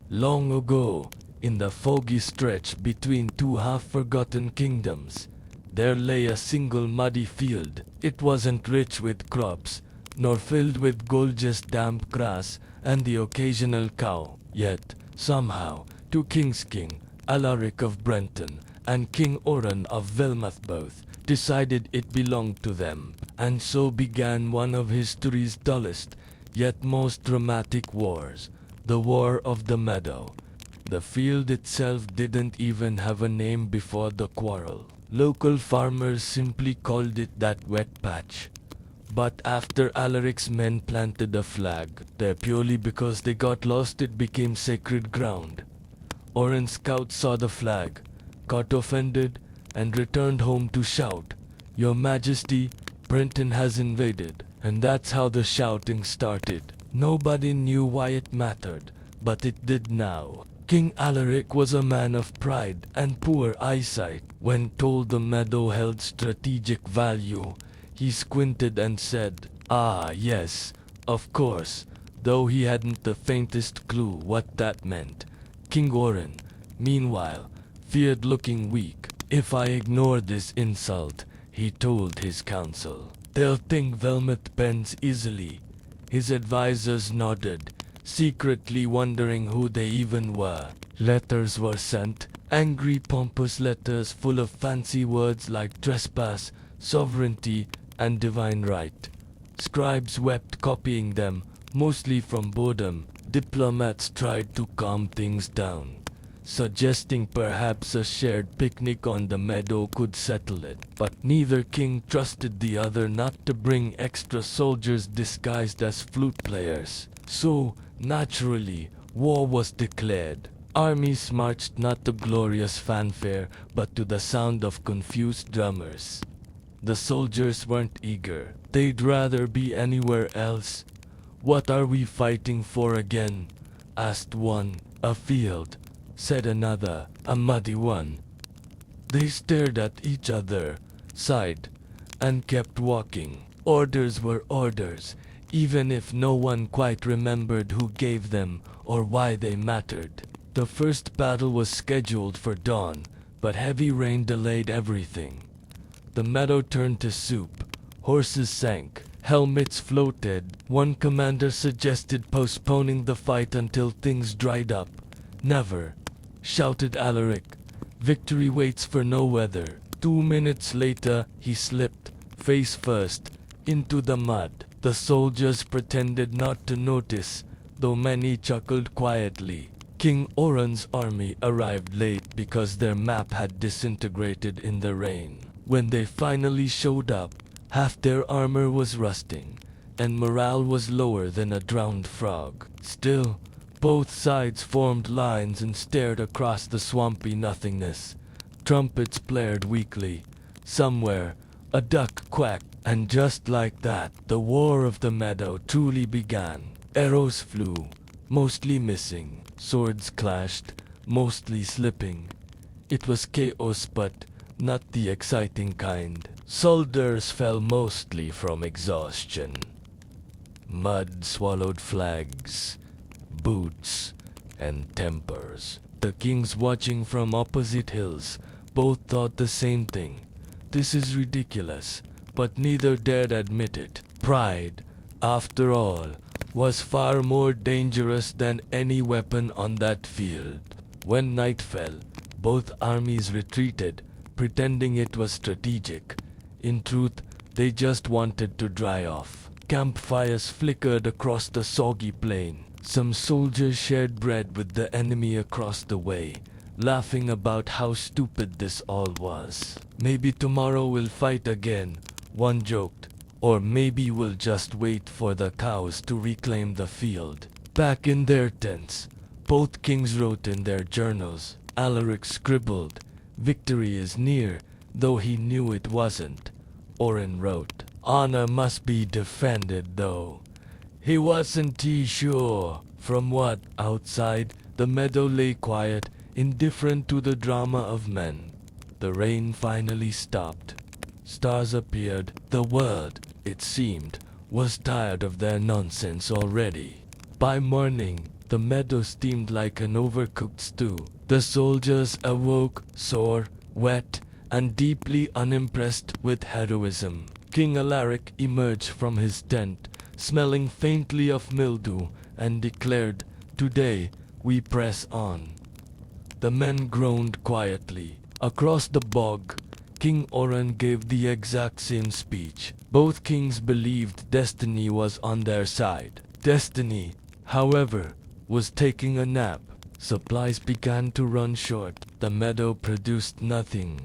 Long ago, in the foggy stretch between two half-forgotten kingdoms, there lay a single muddy field. It wasn't rich with crops, nor filled with gorgeous damp grass and the occasional cow. Yet, somehow, two kings, King Alaric of Brenton and King Oran of Velmuth both decided it belonged to them, and so began one of history's dullest yet most dramatic wars, the War of the Meadow. The field itself didn't even have a name before the quarrel. Local farmers simply called it that wet patch. But after Alaric's men planted a flag there purely because they got lost, it became sacred ground. Orange scouts saw the flag, got offended, and returned home to shout, "Your Majesty, Brenton has invaded." And that's how the shouting started. Nobody knew why it mattered, but it did now. King Alaric was a man of pride and poor eyesight. When told the meadow held strategic value, he squinted and said, "Ah, yes, of course," though he hadn't the faintest clue what that meant. King Oran, meanwhile, feared looking weak. "If I ignore this insult," he told his council, "they'll think Velmuth bends easily." His advisors nodded, secretly wondering who they even were. Letters were sent, angry pompous letters full of fancy words like trespass, sovereignty, and divine right. Scribes wept copying them, mostly from boredom. Diplomats tried to calm things down, suggesting perhaps a shared picnic on the meadow could settle it. But neither king trusted the other not to bring extra soldiers disguised as flute players. So, naturally, war was declared. Armies marched not to glorious fanfare, but to the sound of confused drummers. The soldiers weren't eager. They'd rather be anywhere else. "What are we fighting for again?" asked one. "A field," said another, "a muddy one." They stared at each other, sighed, and kept walking. Orders were orders, even if no one quite remembered who gave them or why they mattered. The first battle was scheduled for dawn, but heavy rain delayed everything. The meadow turned to soup. Horses sank, helmets floated. One commander suggested postponing the fight until things dried up. "Never," shouted Alaric. "Victory waits for no weather." 2 minutes later, he slipped, face first, into the mud. The soldiers pretended not to notice, though many chuckled quietly. King Oran's army arrived late because their map had disintegrated in the rain. When they finally showed up, half their armor was rusting, and morale was lower than a drowned frog. Still, both sides formed lines and stared across the swampy nothingness. Trumpets blared weakly. Somewhere, a duck quacked, and just like that, the War of the Meadow truly began. Arrows flew, mostly missing. Swords clashed, mostly slipping. It was chaos, but not the exciting kind. Soldiers fell mostly from exhaustion. Mud swallowed flags, boots, and tempers. The kings watching from opposite hills both thought the same thing. This is ridiculous, but neither dared admit it. Pride, after all, was far more dangerous than any weapon on that field. When night fell, both armies retreated, pretending it was strategic. In truth, they just wanted to dry off. Campfires flickered across the soggy plain. Some soldiers shared bread with the enemy across the way, laughing about how stupid this all was. "Maybe tomorrow we'll fight again," one joked. "Or maybe we'll just wait for the cows to reclaim the field." Back in their tents, both kings wrote in their journals. Alaric scribbled, "Victory is near," though he knew it wasn't. Oran wrote, "Honor must be defended," though he wasn't too sure. From what, outside, the meadow lay quiet, indifferent to the drama of men. The rain finally stopped. Stars appeared. The world, it seemed, was tired of their nonsense already. By morning, The meadow steamed like an overcooked stew. The soldiers awoke, sore, wet, and deeply unimpressed with heroism. King Alaric emerged from his tent, smelling faintly of mildew, and declared, "Today we press on." The men groaned quietly. Across the bog, King Oran gave the exact same speech. Both kings believed destiny was on their side. Destiny, however, was taking a nap. Supplies began to run short. The meadow produced nothing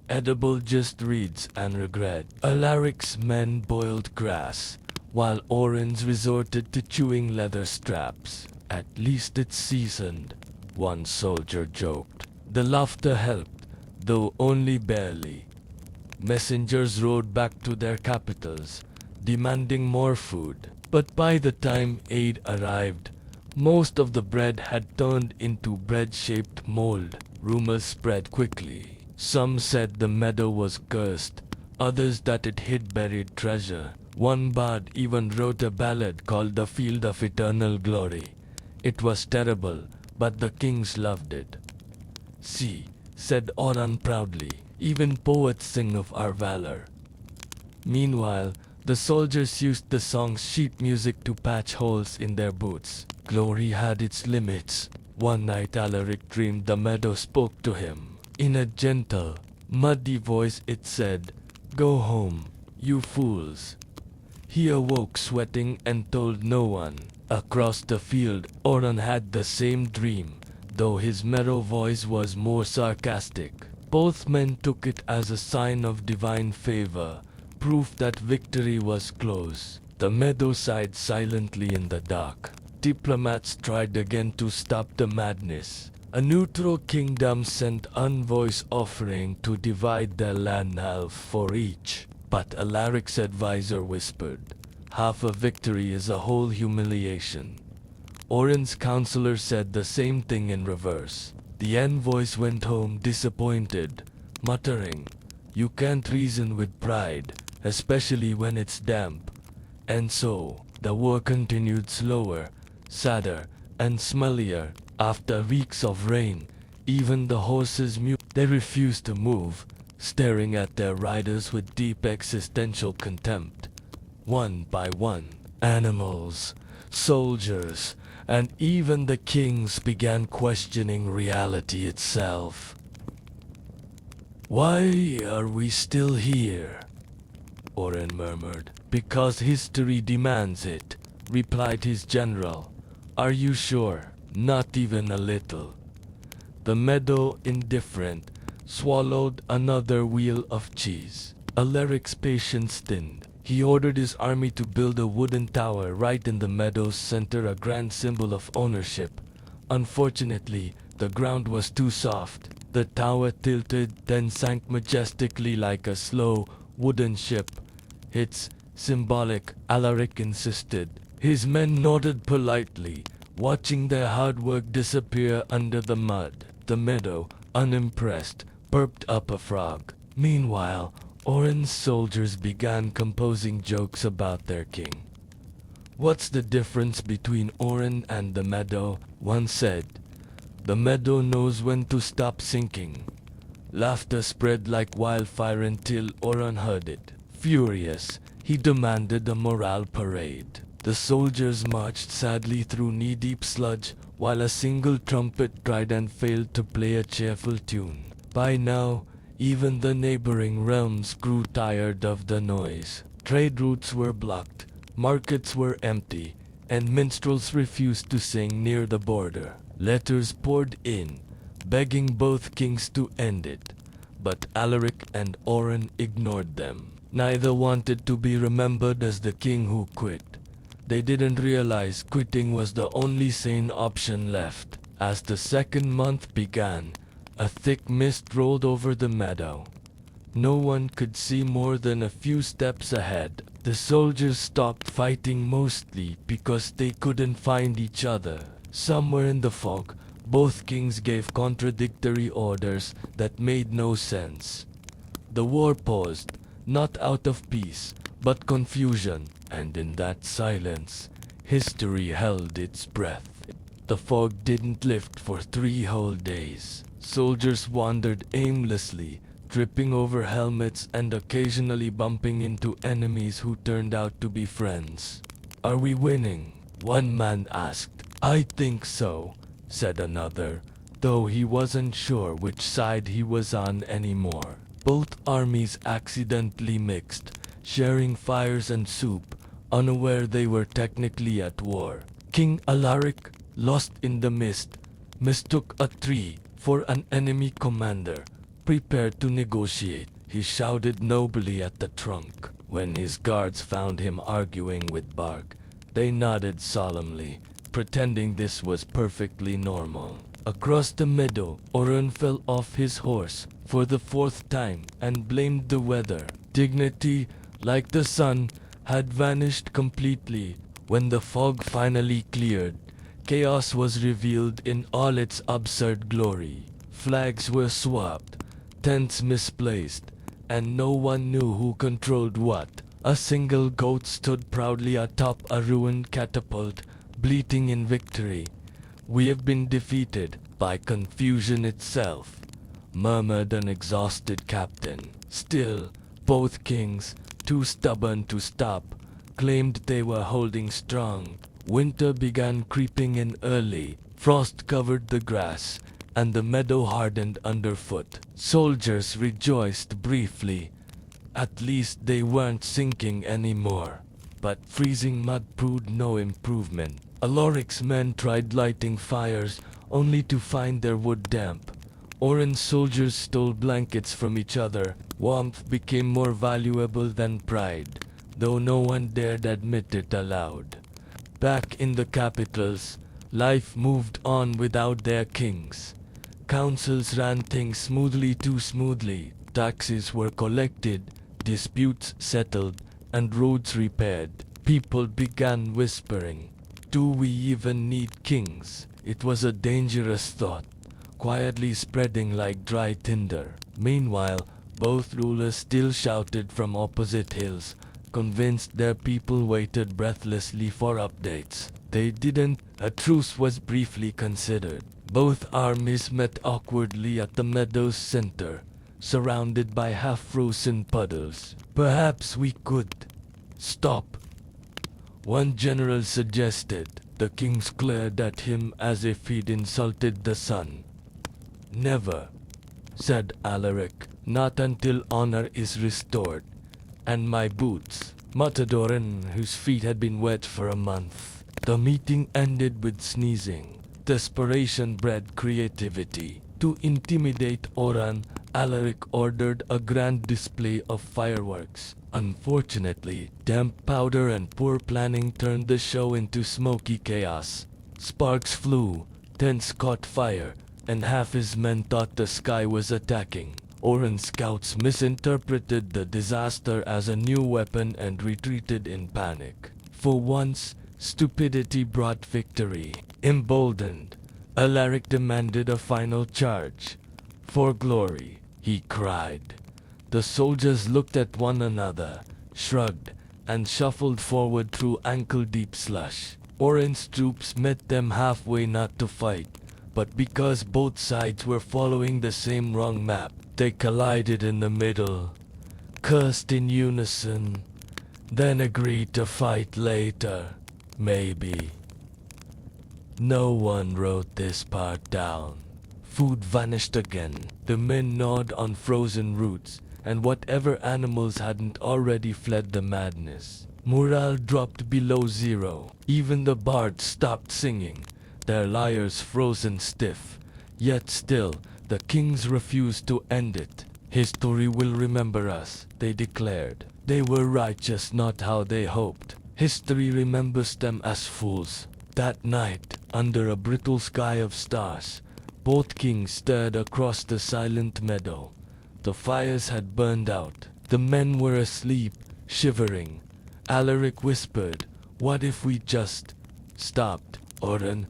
edible, just reeds and regret. Alaric's men boiled grass, while Oran's resorted to chewing leather straps. "At least it's seasoned," one soldier joked. The laughter helped, though only barely. Messengers rode back to their capitals, demanding more food. But by the time aid arrived, most of the bread had turned into bread-shaped mold. Rumors spread quickly. Some said the meadow was cursed, others that it hid buried treasure. One bard even wrote a ballad called The Field of Eternal Glory. It was terrible, but the kings loved it. "See," said Oran proudly, "even poets sing of our valor." Meanwhile, the soldiers used the song's sheet music to patch holes in their boots. Glory had its limits. One night Alaric dreamed the meadow spoke to him. In a gentle, muddy voice it said, "Go home, you fools." He awoke sweating and told no one. Across the field, Oran had the same dream, though his mellow voice was more sarcastic. Both men took it as a sign of divine favor, proof that victory was close. The meadow sighed silently in the dark. Diplomats tried again to stop the madness. A neutral kingdom sent envoys offering to divide their land half for each. But Alaric's advisor whispered, "Half a victory is a whole humiliation." Oran's counselor said the same thing in reverse. The envoys went home disappointed, muttering, "You can't reason with pride, especially when it's damp." And so, the war continued slower, sadder, and smellier. After weeks of rain, even the horses they refused to move, staring at their riders with deep existential contempt. One by one, animals, soldiers, and even the kings began questioning reality itself. "Why are we still here?" Oren murmured. "Because history demands it," replied his general. "Are you sure?" "Not even a little." The meadow, indifferent, swallowed another wheel of cheese. Alaric's patience thinned. He ordered his army to build a wooden tower right in the meadow's center, a grand symbol of ownership. Unfortunately, the ground was too soft. The tower tilted, then sank majestically like a slow, wooden ship. "It's symbolic," Alaric insisted. His men nodded politely, watching their hard work disappear under the mud. The meadow, unimpressed, burped up a frog. Meanwhile, Oran's soldiers began composing jokes about their king. "What's the difference between Oran and the meadow?" one said. "The meadow knows when to stop sinking." Laughter spread like wildfire until Oran heard it. Furious, he demanded a morale parade. The soldiers marched sadly through knee-deep sludge, while a single trumpet tried and failed to play a cheerful tune. By now, even the neighboring realms grew tired of the noise. Trade routes were blocked, markets were empty, and minstrels refused to sing near the border. Letters poured in, begging both kings to end it, but Alaric and Oran ignored them. Neither wanted to be remembered as the king who quit. They didn't realize quitting was the only sane option left. As the second month began, a thick mist rolled over the meadow. No one could see more than a few steps ahead. The soldiers stopped fighting mostly because they couldn't find each other. Somewhere in the fog, both kings gave contradictory orders that made no sense. The war paused, not out of peace, but confusion, and in that silence, history held its breath. The fog didn't lift for 3 whole days. Soldiers wandered aimlessly, tripping over helmets and occasionally bumping into enemies who turned out to be friends. "Are we winning?" one man asked. "I think so," said another, though he wasn't sure which side he was on anymore. Both armies accidentally mixed, sharing fires and soup, unaware they were technically at war. King Alaric, lost in the mist, mistook a tree for an enemy commander, prepared to negotiate. He shouted nobly at the trunk. When his guards found him arguing with bark, they nodded solemnly, pretending this was perfectly normal. Across the meadow, Oren fell off his horse for the 4th time and blamed the weather. Dignity, like the sun, had vanished completely. When the fog finally cleared, chaos was revealed in all its absurd glory. Flags were swapped, tents misplaced, and no one knew who controlled what. A single goat stood proudly atop a ruined catapult, bleating in victory. "We have been defeated by confusion itself," murmured an exhausted captain. Still, both kings, too stubborn to stop, claimed they were holding strong. Winter began creeping in early. Frost covered the grass, and the meadow hardened underfoot. Soldiers rejoiced briefly. At least they weren't sinking anymore. But freezing mud proved no improvement. Alaric's men tried lighting fires, only to find their wood damp. Oren's soldiers stole blankets from each other. Warmth became more valuable than pride, though no one dared admit it aloud. Back in the capitals, life moved on without their kings. Councils ran things smoothly, too smoothly. Taxes were collected, disputes settled, and roads repaired. People began whispering, "Do we even need kings?" It was a dangerous thought, quietly spreading like dry tinder. Meanwhile, both rulers still shouted from opposite hills, convinced their people waited breathlessly for updates. They didn't. A truce was briefly considered. Both armies met awkwardly at the meadow's center, surrounded by half-frozen puddles. "Perhaps we could stop," one general suggested. The kings glared at him as if he'd insulted the sun. "Never," said Alaric, "not until honor is restored. And my boots," muttered Oren, whose feet had been wet for a month. The meeting ended with sneezing. Desperation bred creativity. To intimidate Oren, Alaric ordered a grand display of fireworks. Unfortunately, damp powder and poor planning turned the show into smoky chaos. Sparks flew, tents caught fire, and half his men thought the sky was attacking. Oren's scouts misinterpreted the disaster as a new weapon and retreated in panic. For once, stupidity brought victory. Emboldened, Alaric demanded a final charge. "For glory," he cried. The soldiers looked at one another, shrugged, and shuffled forward through ankle-deep slush. Oren's troops met them halfway, not to fight, but because both sides were following the same wrong map. They collided in the middle, cursed in unison, then agreed to fight later. Maybe. No one wrote this part down. Food vanished again. The men gnawed on frozen roots, and whatever animals hadn't already fled the madness. Morale dropped below zero. Even the bards stopped singing, their lyres frozen stiff. Yet still, the kings refused to end it. "History will remember us," they declared. They were righteous, not how they hoped. History remembers them as fools. That night, under a brittle sky of stars, both kings stared across the silent meadow. The fires had burned out. The men were asleep, shivering. Alaric whispered, "What if we just stopped?" Oren,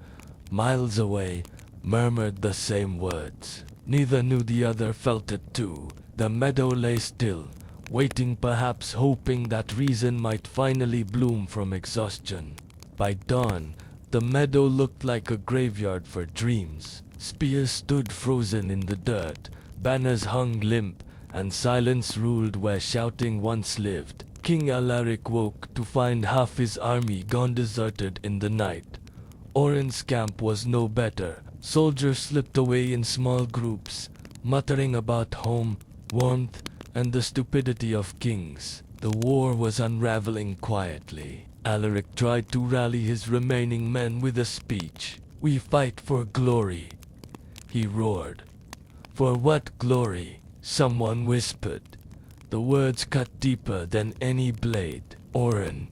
miles away, murmured the same words. Neither knew the other felt it too. The meadow lay still, waiting, perhaps hoping that reason might finally bloom from exhaustion. By dawn, The meadow looked like a graveyard for dreams. Spears stood frozen in the dirt, banners hung limp, and silence ruled where shouting once lived. King Alaric woke to find half his army gone deserted in the night. Oren's camp was no better. Soldiers slipped away in small groups, muttering about home, warmth, and the stupidity of kings. The war was unraveling quietly. Alaric tried to rally his remaining men with a speech. "We fight for glory," he roared. "For what glory?" someone whispered. The words cut deeper than any blade. Oren,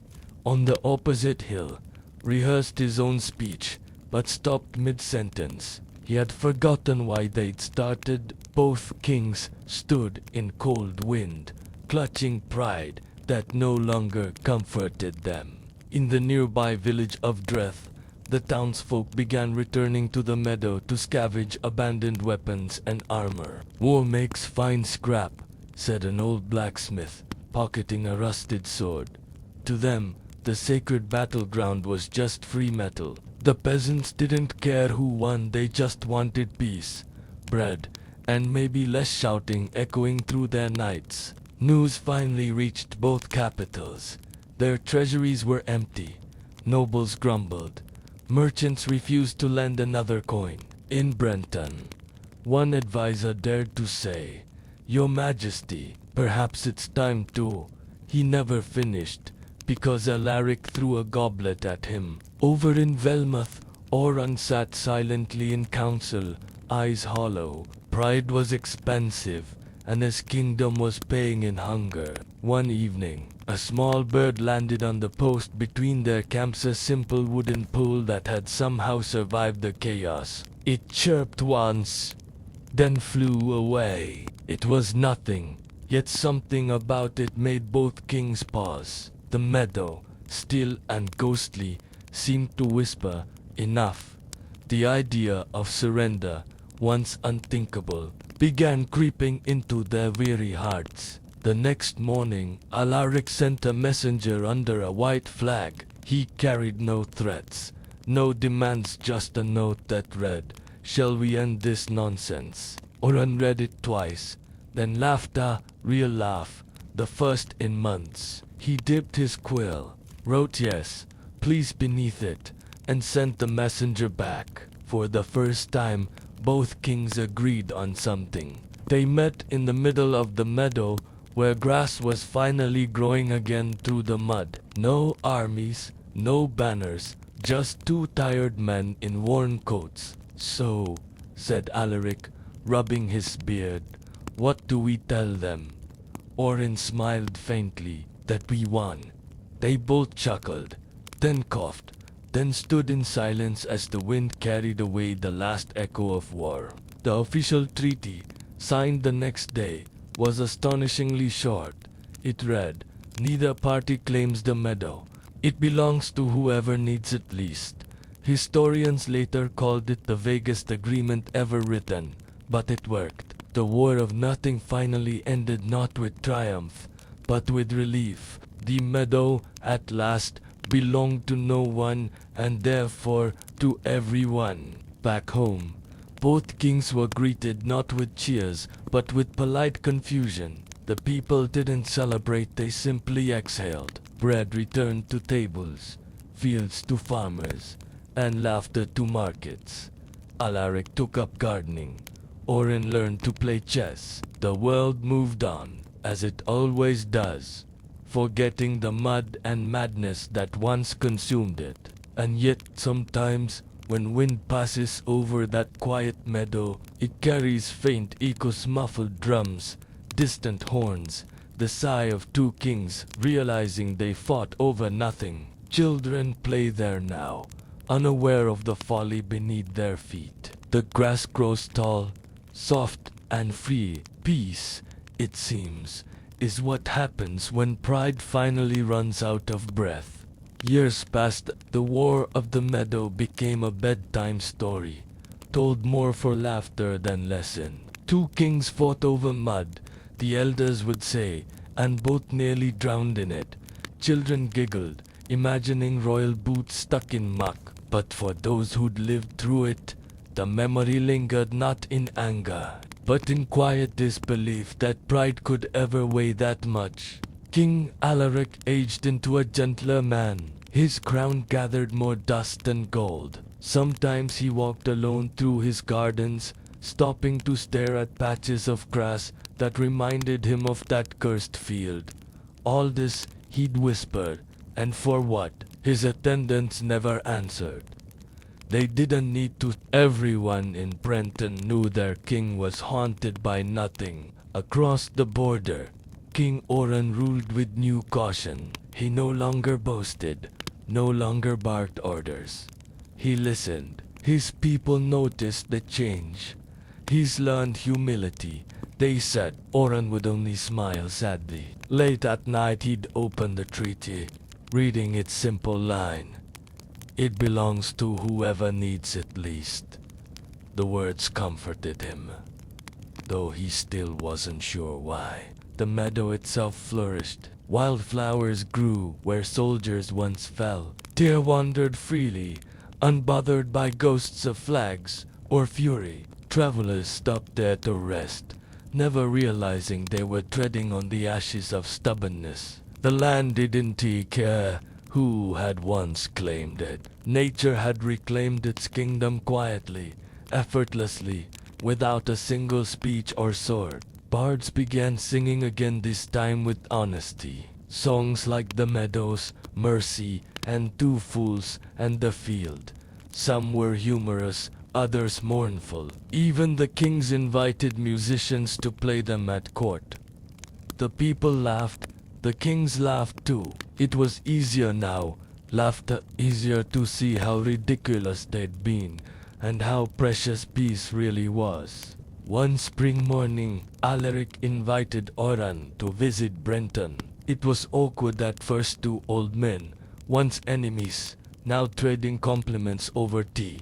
on the opposite hill, rehearsed his own speech, but stopped mid-sentence. He had forgotten why they'd started. Both kings stood in cold wind, clutching pride that no longer comforted them. In the nearby village of Dreth, the townsfolk began returning to the meadow to scavenge abandoned weapons and armor. "War makes fine scrap," said an old blacksmith, pocketing a rusted sword. To them, the sacred battleground was just free metal. The peasants didn't care who won, they just wanted peace, bread, and maybe less shouting echoing through their nights. News finally reached both capitals. Their treasuries were empty. Nobles grumbled. Merchants refused to lend another coin. In Brenton, one advisor dared to say, "Your Majesty, perhaps it's time to..." He never finished, because Alaric threw a goblet at him. Over in Velmuth, Oran sat silently in council, eyes hollow. Pride was expensive, and his kingdom was paying in hunger. One evening, a small bird landed on the post between their camps, a simple wooden pole that had somehow survived the chaos. It chirped once, then flew away. It was nothing, yet something about it made both kings pause. The meadow, still and ghostly, seemed to whisper, "Enough." The idea of surrender, once unthinkable, began creeping into their weary hearts. The next morning, Alaric sent a messenger under a white flag. He carried no threats, no demands, just a note that read, "Shall we end this nonsense?" Oran read it twice, then laughed a real laugh, the first in months. He dipped his quill, wrote "yes, please" beneath it, and sent the messenger back. For the first time, both kings agreed on something. They met in the middle of the meadow, where grass was finally growing again through the mud. No armies, no banners, just two tired men in worn coats. "So," said Alaric, rubbing his beard, "what do we tell them?" Oren smiled faintly. "That we won." They both chuckled, then coughed, then stood in silence as the wind carried away the last echo of war. The official treaty, signed the next day, was astonishingly short. It read, "Neither party claims the meadow. It belongs to whoever needs it least." Historians later called it the vaguest agreement ever written, but it worked. The War of Nothing finally ended, not with triumph, but with relief. The meadow, at last, belonged to no one, and therefore to everyone. Back home, both kings were greeted not with cheers, but with polite confusion. The people didn't celebrate, they simply exhaled. Bread returned to tables, fields to farmers, and laughter to markets. Alaric took up gardening. Oren learned to play chess. The world moved on, as it always does, forgetting the mud and madness that once consumed it. And yet sometimes, when wind passes over that quiet meadow, it carries faint echoes, muffled drums, distant horns, the sigh of two kings realizing they fought over nothing. Children play there now, unaware of the folly beneath their feet. The grass grows tall, soft and free. Peace, it seems, is what happens when pride finally runs out of breath. Years passed. The War of the Meadow became a bedtime story, told more for laughter than lesson. Two kings fought over mud, the elders would say, and both nearly drowned in it. Children giggled, imagining royal boots stuck in muck. But for those who'd lived through it, the memory lingered not in anger, but in quiet disbelief that pride could ever weigh that much. King Alaric aged into a gentler man. His crown gathered more dust than gold. Sometimes he walked alone through his gardens, stopping to stare at patches of grass that reminded him of that cursed field. All this he'd whispered, and for what? His attendants never answered. They didn't need to. Everyone in Brenton knew their king was haunted by nothing. Across the border, King Oran ruled with new caution. He no longer boasted, no longer barked orders. He listened. His people noticed the change. He's learned humility, they said. Oran would only smile sadly. Late at night he'd open the treaty, reading its simple line. It belongs to whoever needs it least. The words comforted him, though he still wasn't sure why. The meadow itself flourished. Wildflowers grew where soldiers once fell. Deer wandered freely, unbothered by ghosts of flags or fury. Travelers stopped there to rest, never realizing they were treading on the ashes of stubbornness. The land didn't care who had once claimed it. Nature had reclaimed its kingdom quietly, effortlessly, without a single speech or sword. Bards began singing again, this time with honesty. Songs like The Meadows, Mercy, and Two Fools and the Field. Some were humorous, others mournful. Even the kings invited musicians to play them at court. The people laughed, the kings laughed too. It was easier now, laughter easier to see how ridiculous they'd been, and how precious peace really was. One spring morning, Alaric invited Oran to visit Brenton. It was awkward at first. Two old men, once enemies, now trading compliments over tea.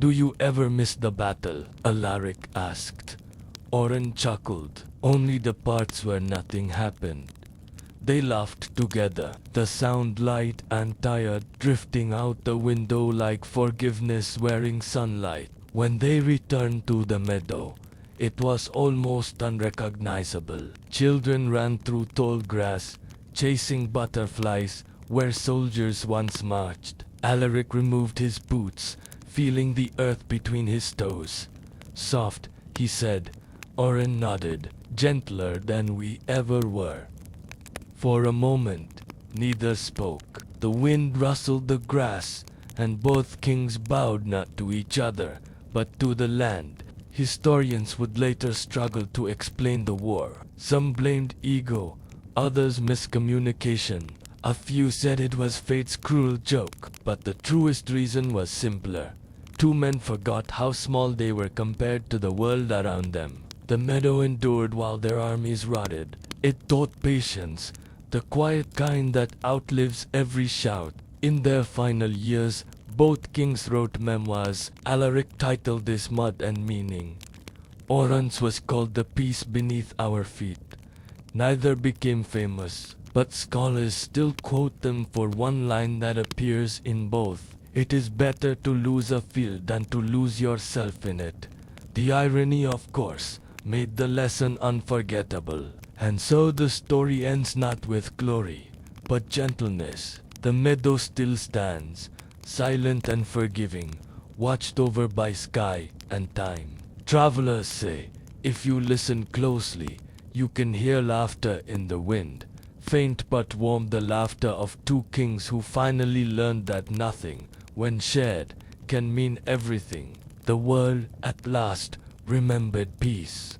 "Do you ever miss the battle?" Alaric asked. Oran chuckled. "Only the parts where nothing happened." They laughed together, the sound light and tired, drifting out the window like forgiveness wearing sunlight. When they returned to the meadow, it was almost unrecognizable. Children ran through tall grass, chasing butterflies where soldiers once marched. Alaric removed his boots, feeling the earth between his toes. "Soft," he said. Oran nodded. "Gentler than we ever were." For a moment, neither spoke. The wind rustled the grass, and both kings bowed not to each other, but to the land. Historians would later struggle to explain the war. Some blamed ego, others miscommunication. A few said it was fate's cruel joke, but the truest reason was simpler. Two men forgot how small they were compared to the world around them. The meadow endured while their armies rotted. It taught patience, the quiet kind that outlives every shout. In their final years, both kings wrote memoirs. Alaric titled this Mud and Meaning. Oran's was called The Peace Beneath Our Feet. Neither became famous, but scholars still quote them for one line that appears in both. "It is better to lose a field than to lose yourself in it." The irony, of course, made the lesson unforgettable. And so the story ends not with glory, but gentleness. The meadow still stands, silent and forgiving, watched over by sky and time. Travelers say, if you listen closely, you can hear laughter in the wind. Faint but warm, the laughter of two kings who finally learned that nothing, when shared, can mean everything. The world, at last, remembered peace.